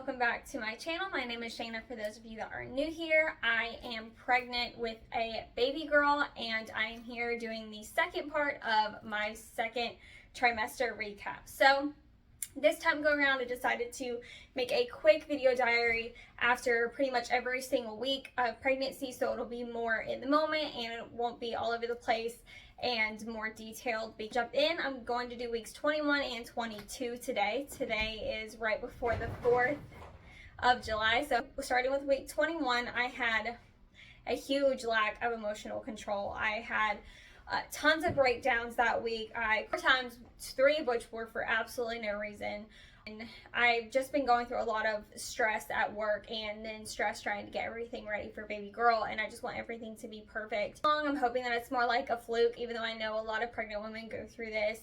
welcome back to my channel. My name is Shayna. For those of you that are new here, I am pregnant with a baby girl and I am here doing the second part of my second trimester recap. So this time go around I decided to make a quick video diary after pretty much every single week of pregnancy, so it'll be more in the moment and it won't be all over the place and more detailed. Jump in. I'm going to do weeks 21 and 22 today. Today is right before the 4th of July. So starting with week 21, I had a huge lack of emotional control. I had tons of breakdowns that week. Four times, 3 of which were for absolutely no reason. And I've just been going through a lot of stress at work and then stress trying to get everything ready for baby girl, and I just want everything to be perfect. I'm hoping that it's more like a fluke, even though I know a lot of pregnant women go through this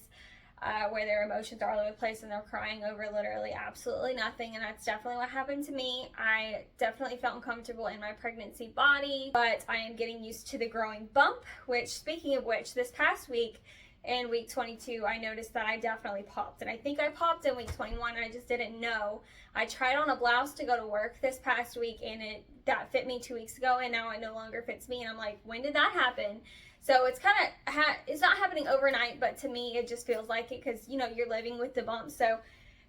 where their emotions are all over the place and they're crying over literally absolutely nothing, and that's definitely what happened to me. I definitely felt uncomfortable in my pregnancy body, but I am getting used to the growing bump, which, speaking of which, this past week in week 22, I noticed that I definitely popped, and I think I popped in week 21 and I just didn't know. I tried on a blouse to go to work this past week and that fit me 2 weeks ago, and now it no longer fits me, and I'm like, when did that happen? So it's kind of, it's not happening overnight, but to me it just feels like it because, you know, you're living with the bump. So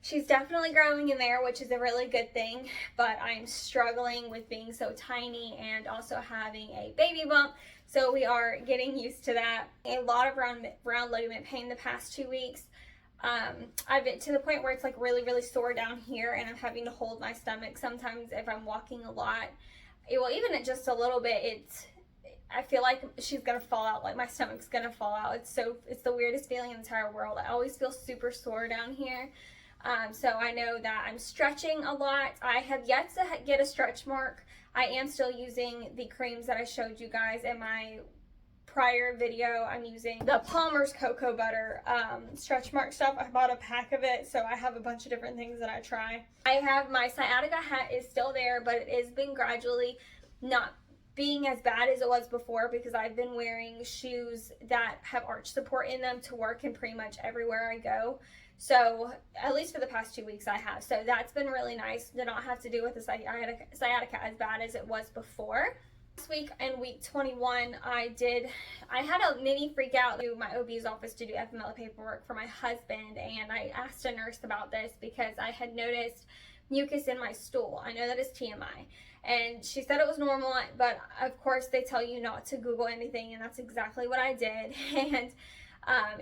she's definitely growing in there, which is a really good thing, but I'm struggling with being so tiny and also having a baby bump. So we are getting used to that. A lot of round ligament pain the past 2 weeks. I've been to the point where it's like really sore down here, and I'm having to hold my stomach sometimes if I'm walking a lot. Well, even at just a little bit, I feel like she's gonna fall out, like my stomach's gonna fall out. It's the weirdest feeling in the entire world. I always feel super sore down here. So I know that I'm stretching a lot. I have yet to get a stretch mark. I am still using the creams that I showed you guys in my prior video. I'm using the Palmer's Cocoa Butter stretch mark stuff. I bought a pack of it, so I have a bunch of different things that I try. I have my sciatica hat is still there, but it has been gradually not being as bad as it was before because I've been wearing shoes that have arch support in them to work in pretty much everywhere I go. So at least for the past 2 weeks I have. So that's been really nice to not have to deal with the sciatica as bad as it was before. This week in week 21, I had a mini freak out to my OB's office to do FMLA paperwork for my husband, and I asked a nurse about this because I had noticed mucus in my stool. I know that is TMI. And she said it was normal, but of course they tell you not to Google anything, and that's exactly what I did. And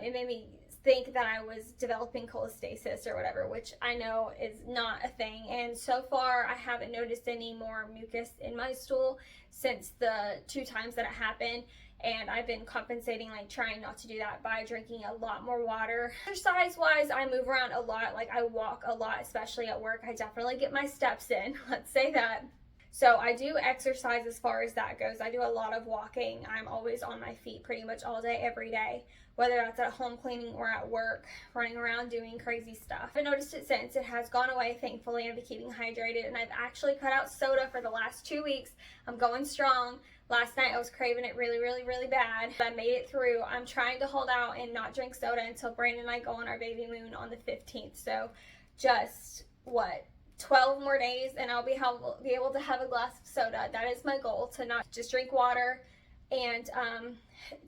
it made me think that I was developing cholestasis or whatever, which I know is not a thing. And so far I haven't noticed any more mucus in my stool since the 2 times that it happened. And I've been compensating, like trying not to do that by drinking a lot more water. Exercise wise, I move around a lot. Like I walk a lot, especially at work. I definitely get my steps in, let's say that. So I do exercise as far as that goes. I do a lot of walking. I'm always on my feet pretty much all day, every day, whether that's at home cleaning or at work, running around doing crazy stuff. I've noticed it since. It has gone away, thankfully. I've been keeping hydrated, and I've actually cut out soda for the last 2 weeks. I'm going strong. Last night I was craving it really bad. I made it through. I'm trying to hold out and not drink soda until Brandon and I go on our baby moon on the 15th. So just, what, 12 more days and I'll be able to have a glass of soda. That is my goal, to not just drink water and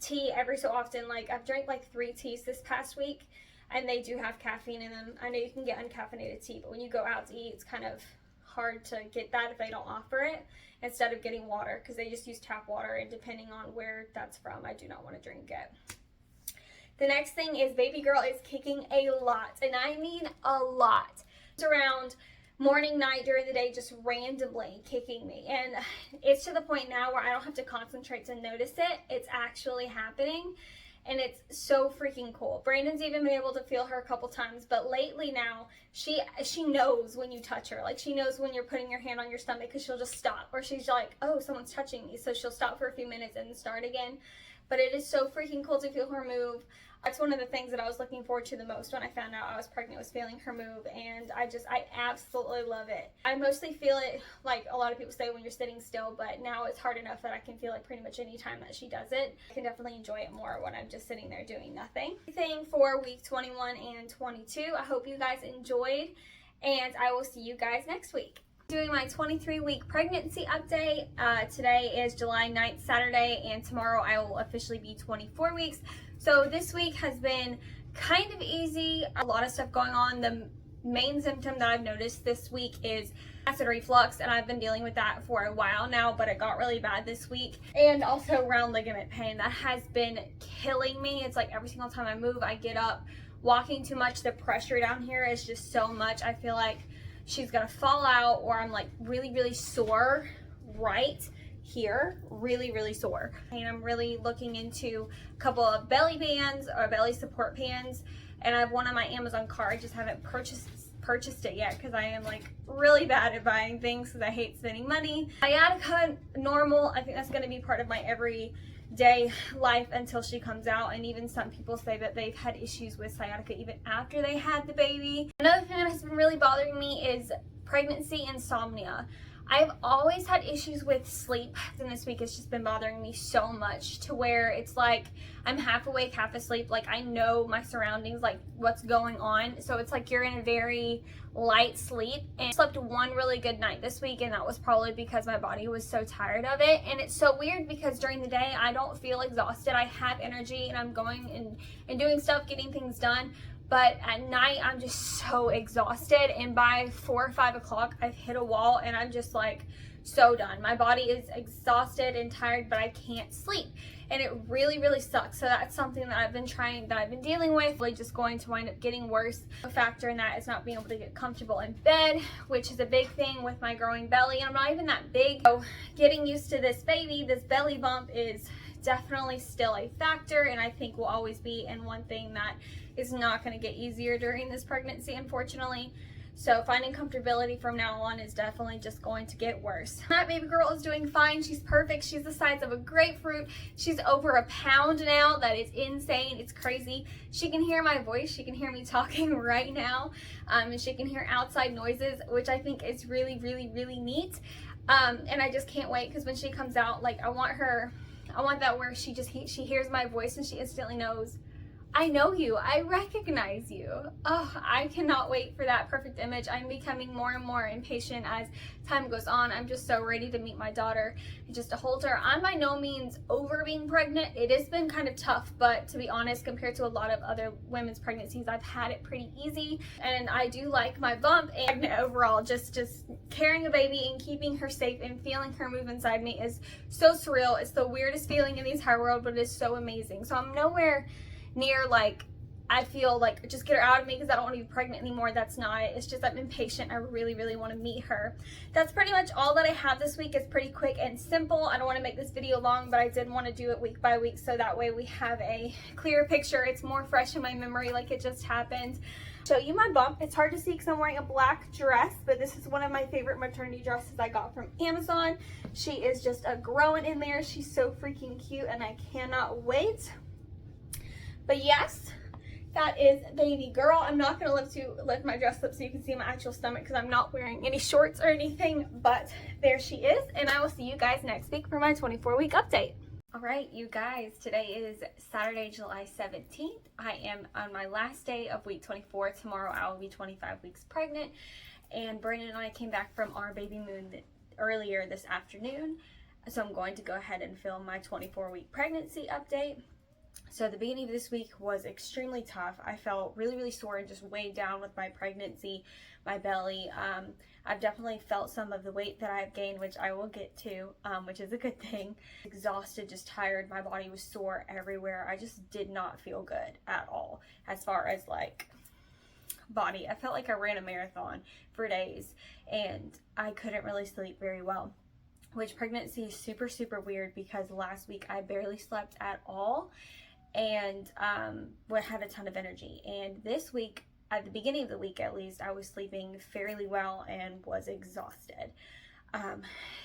tea every so often. Like I've drank like 3 teas this past week, and they do have caffeine in them. I know you can get uncaffeinated tea, but when you go out to eat, it's kind of hard to get that if they don't offer it, instead of getting water, because they just use tap water, and depending on where that's from, I do not want to drink it. The next thing is baby girl is kicking a lot, and I mean a lot. It's around morning, night, during the day, just randomly kicking me, and it's to the point now where I don't have to concentrate to notice it. It's actually happening, and it's so freaking cool. Brandon's even been able to feel her a couple times, but lately now she knows when you touch her. Like she knows when you're putting your hand on your stomach, because she'll just stop, or she's like, oh, someone's touching me, so she'll stop for a few minutes and then start again. But it is so freaking cool to feel her move. That's one of the things that I was looking forward to the most when I found out I was pregnant, was feeling her move, and I absolutely love it. I mostly feel it, like a lot of people say, when you're sitting still, but now it's hard enough that I can feel it pretty much any time that she does it. I can definitely enjoy it more when I'm just sitting there doing nothing. Thing for week 21 and 22. I hope you guys enjoyed, and I will see you guys next week. Doing my 23-week pregnancy update. Today is July 9th, Saturday, and tomorrow I will officially be 24 weeks. So this week has been kind of easy. A lot of stuff going on. The main symptom that I've noticed this week is acid reflux, and I've been dealing with that for a while now, but it got really bad this week. And also round ligament pain. That has been killing me. It's like every single time I move, I get up. Walking too much, the pressure down here is just so much. I feel like she's gonna fall out, or I'm like really sore right here, really sore. And I'm really looking into a couple of belly bands or belly support bands, and I have one on my Amazon cart. I just haven't purchased it yet because I am like really bad at buying things because I hate spending money. Sciatica, normal. I think that's gonna be part of my everyday life until she comes out, and even some people say that they've had issues with sciatica even after they had the baby. Another thing that has been really bothering me is pregnancy insomnia. I've always had issues with sleep, and this week it's just been bothering me so much to where it's like I'm half awake, half asleep. Like I know my surroundings, like what's going on. So it's like you're in a very light sleep. And I slept one really good night this week, and that was probably because my body was so tired of it. And it's so weird because during the day I don't feel exhausted. I have energy and I'm going and doing stuff, getting things done. But at night, I'm just so exhausted, and by 4 or 5 o'clock, I've hit a wall, and I'm just like so done. My body is exhausted and tired, but I can't sleep, and it really sucks. So that's something that I've been dealing with, really just going to wind up getting worse. A factor in that is not being able to get comfortable in bed, which is a big thing with my growing belly, and I'm not even that big. So getting used to this baby, this belly bump is definitely still a factor, and I think will always be, and one thing that is not going to get easier during this pregnancy, unfortunately. So finding comfortability from now on is definitely just going to get worse. That baby girl is doing fine. She's perfect. She's the size of a grapefruit. She's over a pound now. That is insane. It's crazy. She can hear my voice. She can hear me talking right now. And she can hear outside noises, which I think is really neat. And I just can't wait, because when she comes out, like I want that where she hears my voice and she instantly knows, I know you, I recognize you. Oh, I cannot wait for that perfect image. I'm becoming more and more impatient as time goes on. I'm just so ready to meet my daughter and just to hold her. I'm by no means over being pregnant. It has been kind of tough, but to be honest, compared to a lot of other women's pregnancies, I've had it pretty easy. And I do like my bump, and overall, just carrying a baby and keeping her safe and feeling her move inside me is so surreal. It's the weirdest feeling in the entire world, but it is so amazing. So I'm nowhere near like I feel like just get her out of me because I don't want to be pregnant anymore. That's not it. It's just I'm impatient. I really want to meet her. That's pretty much all that I have this week. It's pretty quick and simple. I don't want to make this video long, but I did want to do it week by week so that way we have a clear picture. It's more fresh in my memory, like it just happened. Show you my bump. It's hard to see because I'm wearing a black dress, but this is one of my favorite maternity dresses I got from Amazon. She is just growing in there. She's so freaking cute, and I cannot wait. But yes, that is baby girl. I'm not going to lift my dress up so you can see my actual stomach because I'm not wearing any shorts or anything, but there she is, and I will see you guys next week for my 24-week update. All right, you guys, today is Saturday, July 17th. I am on my last day of week 24. Tomorrow I will be 25 weeks pregnant, and Brandon and I came back from our baby moon earlier this afternoon, so I'm going to go ahead and film my 24-week pregnancy update. So the beginning of this week was extremely tough. I felt really sore and just weighed down with my pregnancy, my belly. I've definitely felt some of the weight that I've gained, which I will get to, which is a good thing. Exhausted, just tired. My body was sore everywhere. I just did not feel good at all as far as like body. I felt like I ran a marathon for days, and I couldn't really sleep very well. Which pregnancy is super weird because last week I barely slept at all, and had a ton of energy. And this week, at the beginning of the week at least, I was sleeping fairly well and was exhausted.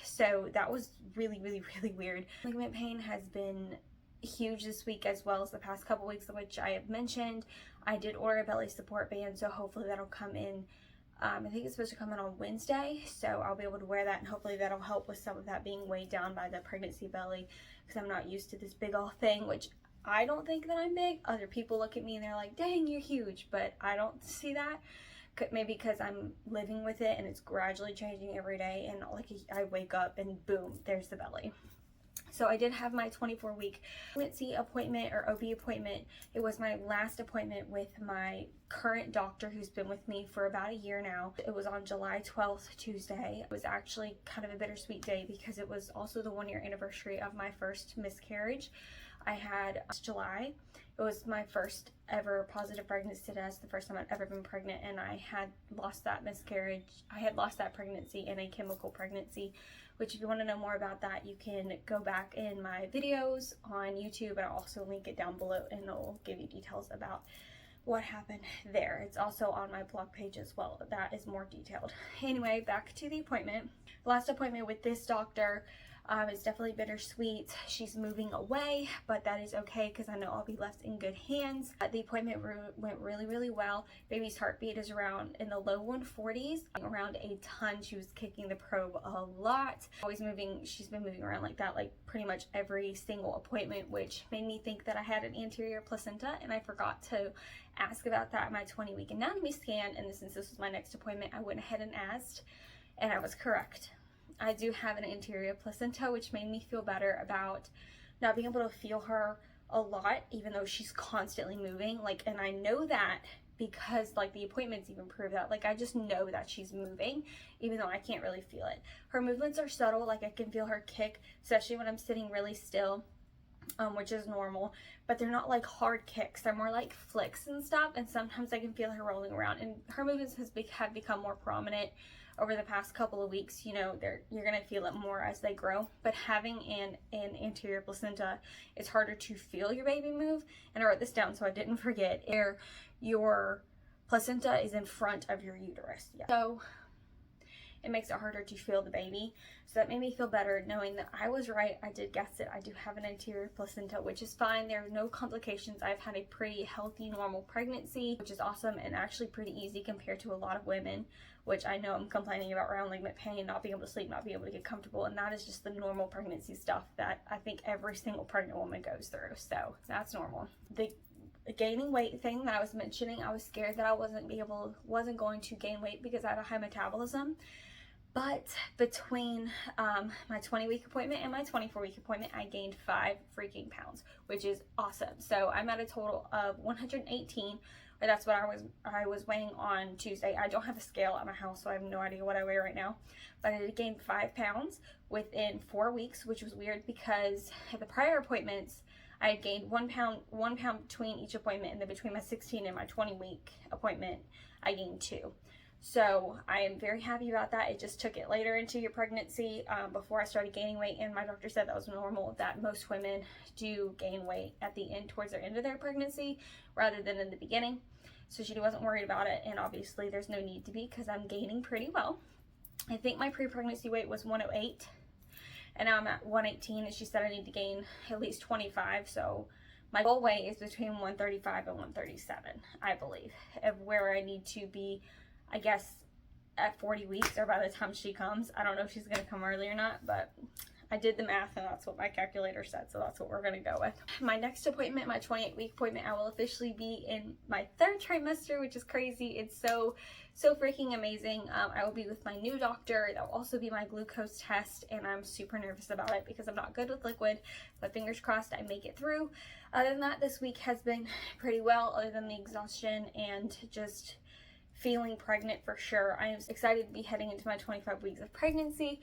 So that was really weird. Ligament pain has been huge this week as well as the past couple weeks, which I have mentioned. I did order a belly support band, so hopefully that'll come in. I think it's supposed to come in on Wednesday, so I'll be able to wear that, and hopefully that'll help with some of that being weighed down by the pregnancy belly, because I'm not used to this big old thing, which I don't think that I'm big. Other people look at me and they're like, dang, you're huge, but I don't see that. maybe because I'm living with it and it's gradually changing every day, and like I wake up and boom, there's the belly. So I did have my 24-week pregnancy appointment or OB appointment. It was my last appointment with my current doctor who's been with me for about a year now. It was on July 12th, Tuesday. It was actually kind of a bittersweet day because it was also the 1-year anniversary of my first miscarriage. I had July. It was my first ever positive pregnancy test, the first time I'd ever been pregnant, and I had lost that miscarriage. I had lost that pregnancy in a chemical pregnancy, which if you want to know more about that, you can go back in my videos on YouTube, and I'll also link it down below and it'll give you details about what happened there. It's also on my blog page as well. That is more detailed. Anyway, back to the appointment. Last appointment with this doctor. It's definitely bittersweet. She's moving away, but that is okay because I know I'll be left in good hands. The appointment went really well. Baby's heartbeat is around in the low 140s, around a ton. She was kicking the probe a lot. Always moving. She's been moving around like that, like pretty much every single appointment, which made me think that I had an anterior placenta, and I forgot to ask about that at my 20-week anatomy scan. And since this was my next appointment, I went ahead and asked, and I was correct. I do have an anterior placenta, which made me feel better about not being able to feel her a lot, even though she's constantly moving. Like, and I know that because like the appointments even prove that. Like, I just know that she's moving, even though I can't really feel it. Her movements are subtle. Like, I can feel her kick, especially when I'm sitting really still, which is normal, but they're not like hard kicks. They're more like flicks and stuff. And sometimes I can feel her rolling around, and her movements have become more prominent over the past couple of weeks. You know, you're gonna feel it more as they grow, but having an anterior placenta, it's harder to feel your baby move. And I wrote this down so I didn't forget. Your placenta is in front of your uterus, yeah. So it makes it harder to feel the baby. So that made me feel better knowing that I was right. I did guess it. I do have an anterior placenta, which is fine. There are no complications. I've had a pretty healthy, normal pregnancy, which is awesome and actually pretty easy compared to a lot of women, which I know I'm complaining about round ligament pain, not being able to sleep, not being able to get comfortable, and that is just the normal pregnancy stuff that I think every single pregnant woman goes through. So that's normal. The gaining weight thing that I was mentioning, I was scared that I wasn't going to gain weight because I have a high metabolism. But between my 20-week appointment and my 24-week appointment, I gained 5 freaking pounds, which is awesome. So I'm at a total of 118, or that's what I was weighing on Tuesday. I don't have a scale at my house, so I have no idea what I weigh right now. But I did gain 5 pounds within 4 weeks, which was weird because at the prior appointments, I had gained 1 pound between each appointment, and then between my 16 and my 20-week appointment, I gained 2. So I am very happy about that. It just took it later into your pregnancy before I started gaining weight, and my doctor said that was normal, that most women do gain weight at the end, towards the end of their pregnancy rather than in the beginning. So she wasn't worried about it, and obviously there's no need to be because I'm gaining pretty well. I think my pre-pregnancy weight was 108, and now I'm at 118, and she said I need to gain at least 25. So my goal weight is between 135 and 137, I believe, of where I need to be, I guess, at 40 weeks or by the time she comes. I don't know if she's going to come early or not, but I did the math and that's what my calculator said, so that's what we're going to go with. My next appointment, my 28-week appointment, I will officially be in my 3rd trimester, which is crazy. It's so freaking amazing. I will be with my new doctor. That will also be my glucose test, and I'm super nervous about it because I'm not good with liquid, but fingers crossed I make it through. Other than that, this week has been pretty well, other than the exhaustion and just feeling pregnant for sure. I am excited to be heading into my 25 weeks of pregnancy.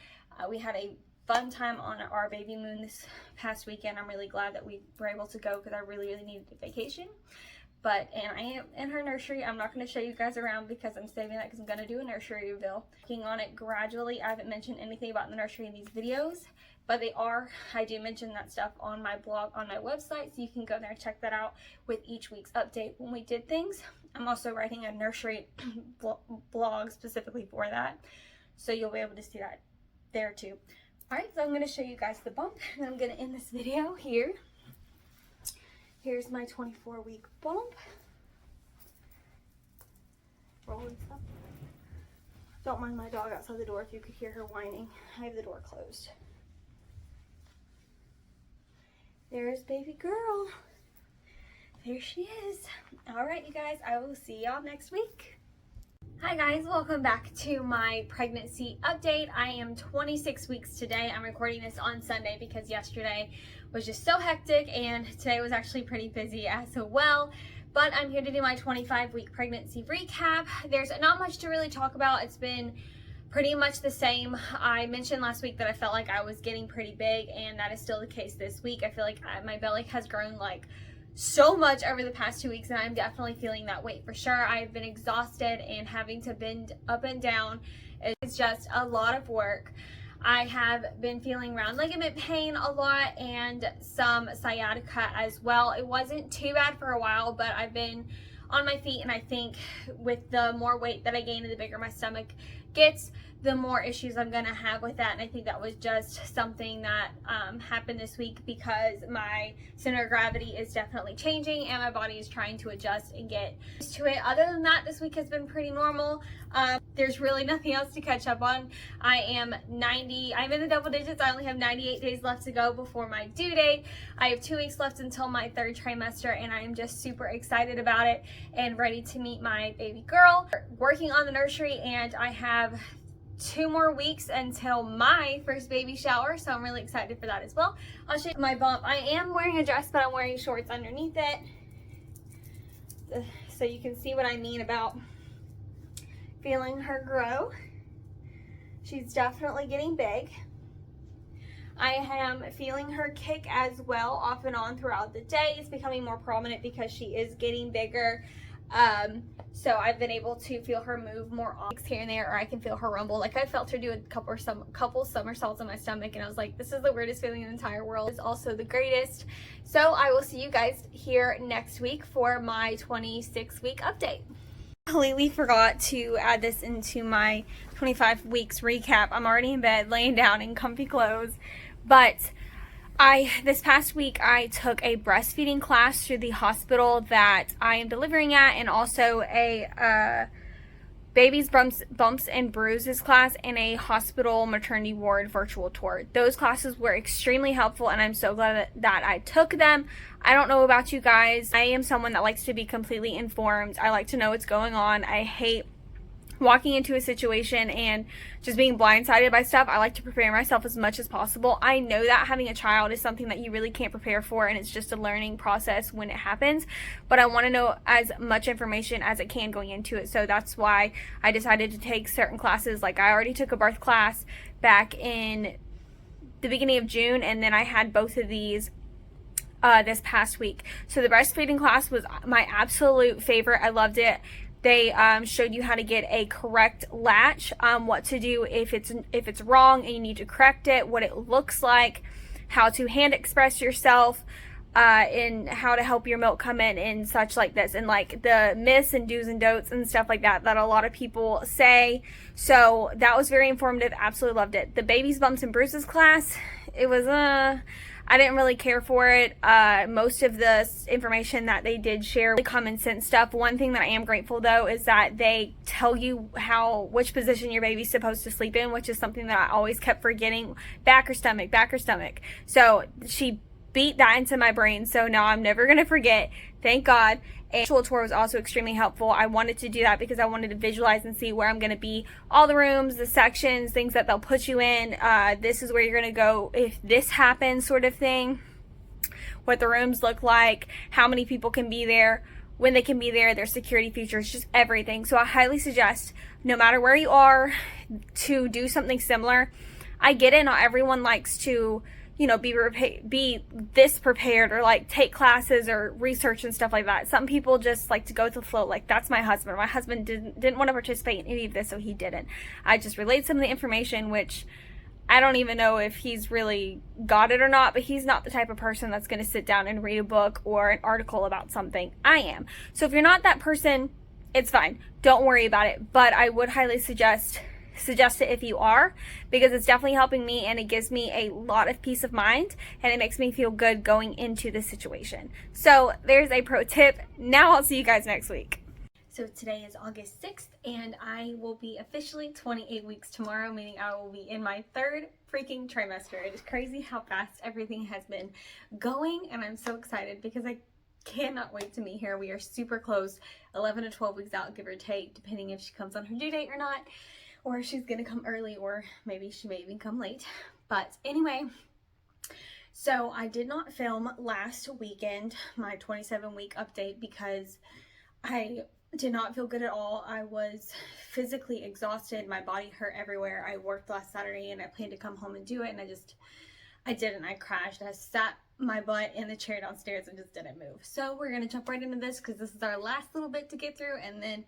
We had a fun time on our baby moon this past weekend. I'm really glad that we were able to go because I really needed a vacation. And I am in her nursery. I'm not going to show you guys around because I'm saving that because I'm going to do a nursery reveal. Working on it gradually. I haven't mentioned anything about the nursery in these videos, but I do mention that stuff on my blog, on my website, so you can go there and check that out with each week's update when we did things. I'm also writing a nursery blog specifically for that, so you'll be able to see that there too. Alright, so I'm going to show you guys the bump, and I'm going to end this video here. Here's my 24-week bump. Rolling stuff. Don't mind my dog outside the door if you could hear her whining. I have the door closed. There's baby girl. There she is. Alright, you guys, I will see y'all next week. Hi guys, welcome back to my pregnancy update. I am 26 weeks today. I'm recording this on Sunday because yesterday was just so hectic and today was actually pretty busy as well. But I'm here to do my 25-week pregnancy recap. There's not much to really talk about. It's been pretty much the same. I mentioned last week that I felt like I was getting pretty big, and that is still the case this week. I feel like my belly has grown like so much over the past 2 weeks, and I'm definitely feeling that weight for sure. I've been exhausted and having to bend up and down. It's just a lot of work. I have been feeling round ligament pain a lot and some sciatica as well. It wasn't too bad for a while, but I've been on my feet, and I think with the more weight that I gain and the bigger my stomach gets, the more issues I'm gonna have with that. And I think that was just something that happened this week because my center of gravity is definitely changing and my body is trying to adjust and get used to it. Other than that, this week has been pretty normal. There's really nothing else to catch up on. I'm in the double digits. I only have 98 days left to go before my due date. I have 2 weeks left until my third trimester, and I am just super excited about it and ready to meet my baby girl. Working on the nursery, and I have 2 more weeks until my first baby shower, so I'm really excited for that as well. I'll show you my bump. I am wearing a dress, but I'm wearing shorts underneath it, so you can see what I mean about feeling her grow. She's definitely getting big. I am feeling her kick as well, off and on throughout the day. It's becoming more prominent because she is getting bigger. So I've been able to feel her move more here and there, or I can feel her rumble. Like I felt her do a couple somersaults on my stomach, and I was like, this is the weirdest feeling in the entire world. It's also the greatest. So I will see you guys here next week for my 26-week update. Completely forgot to add this into my 25 weeks recap. I'm already in bed, laying down in comfy clothes, but this past week I took a breastfeeding class through the hospital that I am delivering at, and also a babies bumps and bruises class and a hospital maternity ward virtual tour. Those classes were extremely helpful, and I'm so glad that I took them. I don't know about you guys. I am someone that likes to be completely informed. I like to know what's going on. I hate walking into a situation and just being blindsided by stuff. I like to prepare myself as much as possible. I know that having a child is something that you really can't prepare for, and it's just a learning process when it happens, but I want to know as much information as I can going into it. So that's why I decided to take certain classes. Like I already took a birth class back in the beginning of June, and then I had both of these this past week. So the breastfeeding class was my absolute favorite. I loved it. They showed you how to get a correct latch, what to do if it's wrong and you need to correct it, what it looks like, how to hand express yourself, and how to help your milk come in and such like this, and like the myths and do's and don'ts and stuff like that a lot of people say. So that was very informative. Absolutely loved it. The babies bumps and bruises class, it was I didn't really care for it. Most of the information that they did share, really common sense stuff. One thing that I am grateful though is that they tell you which position your baby's supposed to sleep in, which is something that I always kept forgetting. Back or stomach, back or stomach. So she beat that into my brain, so now I'm never gonna forget, thank God. And the virtual tour was also extremely helpful. I wanted to do that because I wanted to visualize and see where I'm going to be, all the rooms, the sections, things that they'll put you in. This is where you're going to go if this happens, sort of thing. What the rooms look like, how many people can be there, when they can be there, their security features, just everything. So I highly suggest, no matter where you are, to do something similar. I get it, not everyone likes to, you know, be this prepared, or like take classes or research and stuff like that. Some people just like to go with the flow. Like that's my husband. My husband didn't want to participate in any of this, so he didn't. I just relayed some of the information, which I don't even know if he's really got it or not, but he's not the type of person that's going to sit down and read a book or an article about something. I am. So if you're not that person, it's fine. Don't worry about it. But I would highly suggest it if you are, because it's definitely helping me, and it gives me a lot of peace of mind, and it makes me feel good going into the situation. So there's a pro tip. Now I'll see you guys next week. So today is August 6th, and I will be officially 28 weeks tomorrow, meaning I will be in my third freaking trimester. It is crazy how fast everything has been going, and I'm so excited because I cannot wait to meet her. We are super close, 11 to 12 weeks out, give or take, depending if she comes on her due date or not, or if she's gonna come early, or maybe she may even come late. But anyway, so I did not film last weekend my 27-week update because I did not feel good at all. I was physically exhausted. My body hurt everywhere. I worked last Saturday and I planned to come home and do it, and I didn't. I crashed. I sat my butt in the chair downstairs and just didn't move. So we're going to jump right into this because this is our last little bit to get through, and then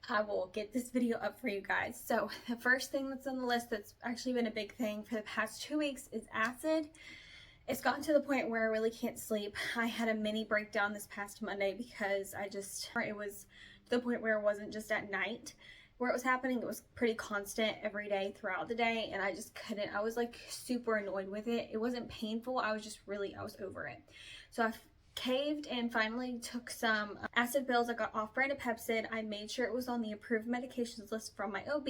I will get this video up for you guys. So the first thing that's on the list that's actually been a big thing for the past 2 weeks is acid. It's gotten to the point where I really can't sleep. I had a mini breakdown this past Monday because it was to the point where it wasn't just at night where it was happening. It was pretty constant every day throughout the day, and I just couldn't. I was like super annoyed with it. It wasn't painful. I was over it. So I caved and finally took some acid pills. I got off-brand Pepcid. I made sure it was on the approved medications list from my OB.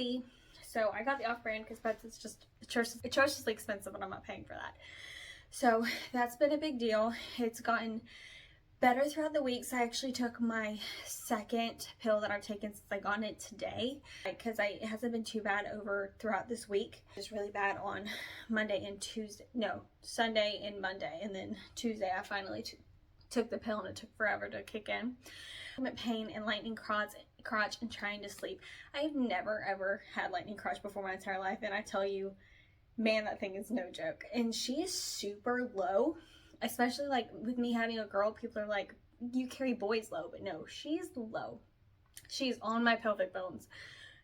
So I got the off-brand because Pepcid's just atrociously expensive and I'm not paying for that. So that's been a big deal. It's gotten better throughout the weeks. I actually took my second pill that I've taken since I got it today because it hasn't been too bad throughout this week. It was really bad on Sunday and Monday, and then Tuesday I finally took the pill and it took forever to kick in. Pain and lightning crotch and trying to sleep. I've never ever had lightning crotch before my entire life, and I tell you, man, that thing is no joke. And she is super low. Especially like with me having a girl, people are like, you carry boys low, but no, she's low. She's on my pelvic bones.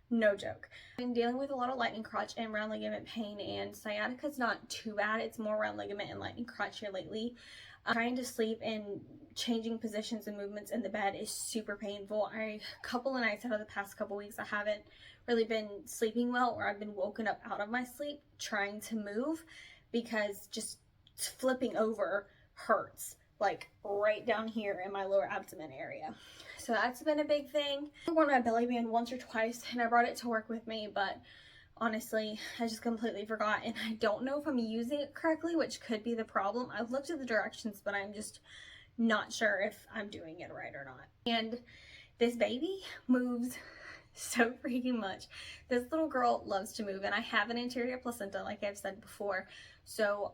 No joke. I've been dealing with a lot of lightning crotch and round ligament pain, and sciatica's not too bad. It's more round ligament and lightning crotch here lately. Trying to sleep and changing positions and movements in the bed is super painful. A couple of nights out of the past couple weeks, I haven't really been sleeping well, or I've been woken up out of my sleep trying to move because just flipping over hurts, like right down here in my lower abdomen area. So that's been a big thing. I wore my belly band once or twice and I brought it to work with me, but honestly, I just completely forgot, and I don't know if I'm using it correctly, which could be the problem. I've looked at the directions, but I'm just not sure if I'm doing it right or not. And this baby moves so freaking much. This little girl loves to move, and I have an anterior placenta, like I've said before, so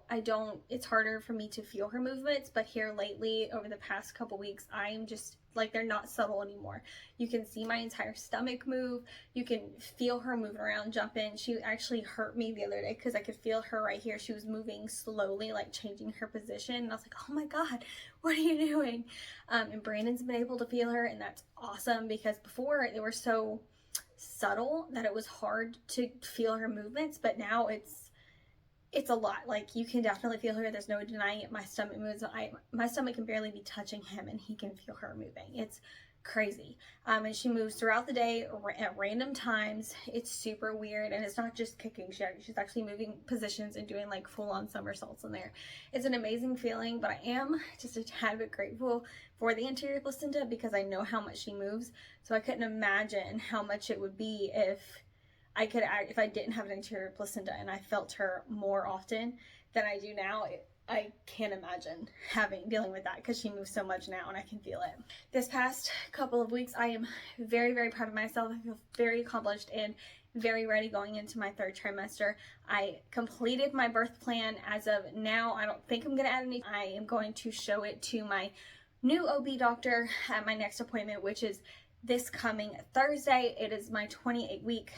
it's harder for me to feel her movements. But here lately, over the past couple weeks, I'm just like, they're not subtle anymore. You can see my entire stomach move. You can feel her moving around, jumping. She actually hurt me the other day because I could feel her right here. She was moving slowly, like changing her position, and I was like, oh my god, what are you doing? And Brandon's been able to feel her, and that's awesome because before they were so subtle that it was hard to feel her movements, but now it's a lot. Like, you can definitely feel her. There's no denying it. My stomach moves. My stomach can barely be touching him, and he can feel her moving. It's crazy. And she moves throughout the day at random times. It's super weird, and it's not just kicking. She's actually moving positions and doing like full-on somersaults in there. It's an amazing feeling, but I am just a tad bit grateful for the anterior placenta because I know how much she moves. So I couldn't imagine how much it would be if I didn't have an anterior placenta and I felt her more often than I do now. I can't imagine dealing with that because she moves so much now and I can feel it. This past couple of weeks, I am very, very proud of myself. I feel very accomplished and very ready going into my third trimester. I completed my birth plan. As of now, I don't think I'm going to add any. I am going to show it to my new OB doctor at my next appointment, which is this coming Thursday. It is my 28-week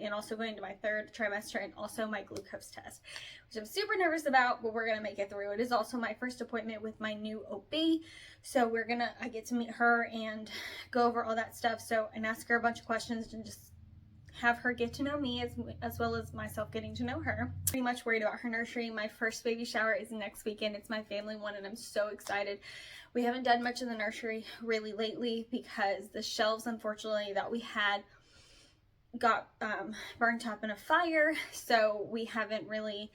and also going to my third trimester, and also my glucose test, which I'm super nervous about, but we're gonna make it through. It is also my first appointment with my new OB, so I get to meet her and go over all that stuff, and ask her a bunch of questions and just have her get to know me as well as myself getting to know her. Pretty much worried about her nursery. My first baby shower is next weekend. It's my family one, and I'm so excited. We haven't done much in the nursery really lately because the shelves, unfortunately, that we had got burnt up in a fire, so we haven't really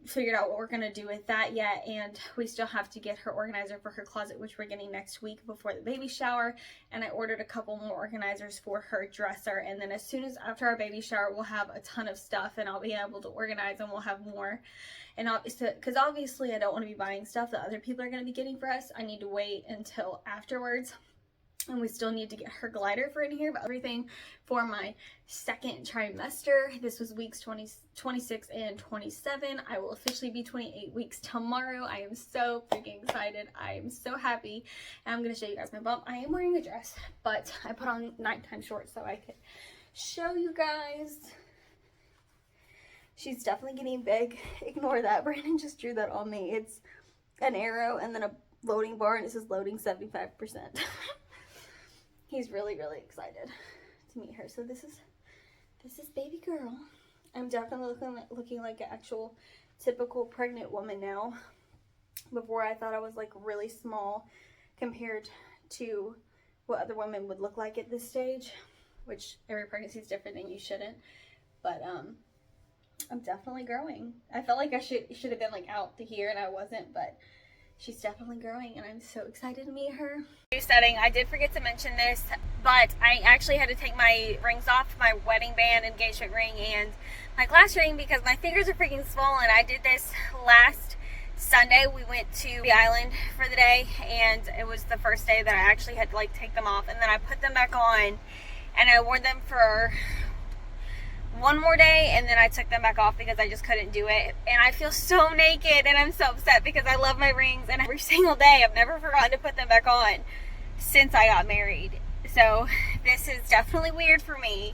figured out what we're going to do with that yet, and we still have to get her organizer for her closet, which we're getting next week before the baby shower. And I ordered a couple more organizers for her dresser, and then as soon as after our baby shower, we'll have a ton of stuff and I'll be able to organize, and we'll have more. And because obviously I don't want to be buying stuff that other people are going to be getting for us. I need to wait until afterwards. And we still need to get her glider for in here, but everything for my second trimester. This was weeks 26 and 27. I will officially be 28 weeks tomorrow. I am so freaking excited. I am so happy. And I'm going to show you guys my bump. I am wearing a dress, but I put on nighttime shorts so I could show you guys. She's definitely getting big. Ignore that. Brandon just drew that on me. It's an arrow and then a loading bar, and it says loading 75%. He's really, really excited to meet her. So this is baby girl. I'm definitely looking like an actual typical pregnant woman now. Before I thought I was like really small compared to what other women would look like at this stage, which every pregnancy is different and you shouldn't. But I'm definitely growing. I felt like I should have been like out to here and I wasn't, but she's definitely growing and I'm so excited to meet her. New setting. I did forget to mention this, but I actually had to take my rings off, my wedding band, engagement ring, and my glass ring because my fingers are freaking swollen. I did this last Sunday. We went to the island for the day, and it was the first day that I actually had to like take them off, and then I put them back on and I wore them for one more day, and then I took them back off because I just couldn't do it. And I feel so naked and I'm so upset because I love my rings, and every single day I've never forgotten to put them back on since I got married. So this is definitely weird for me,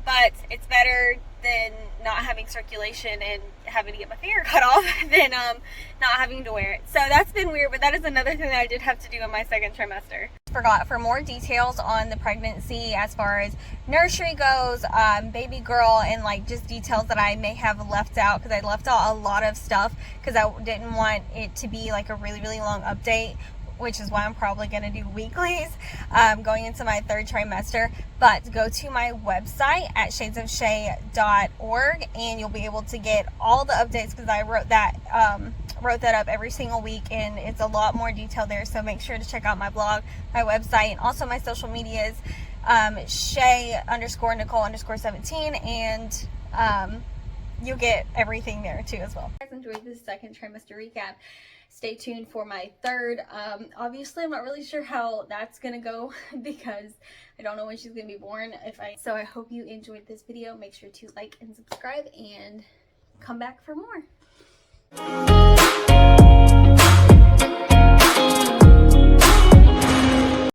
but it's better than not having circulation and having to get my finger cut off than not having to wear it. So that's been weird, but that is another thing that I did have to do in my second trimester. Forgot, for more details on the pregnancy as far as nursery goes, baby girl, and like just details that I may have left out, because I left out a lot of stuff because I didn't want it to be like a really, really long update, which is why I'm probably going to do weeklies going into my third trimester. But go to my website at shadesofshay.org and you'll be able to get all the updates, because I wrote that up every single week, and it's a lot more detail there. So make sure to check out my blog, my website, and also my social medias, Shay_Nicole_17, and you'll get everything there too as well. If you guys enjoyed this second trimester recap, stay tuned for my third. Obviously I'm not really sure how that's gonna go because I don't know when she's gonna be born. So I hope you enjoyed this video. Make sure to like and subscribe and come back for more.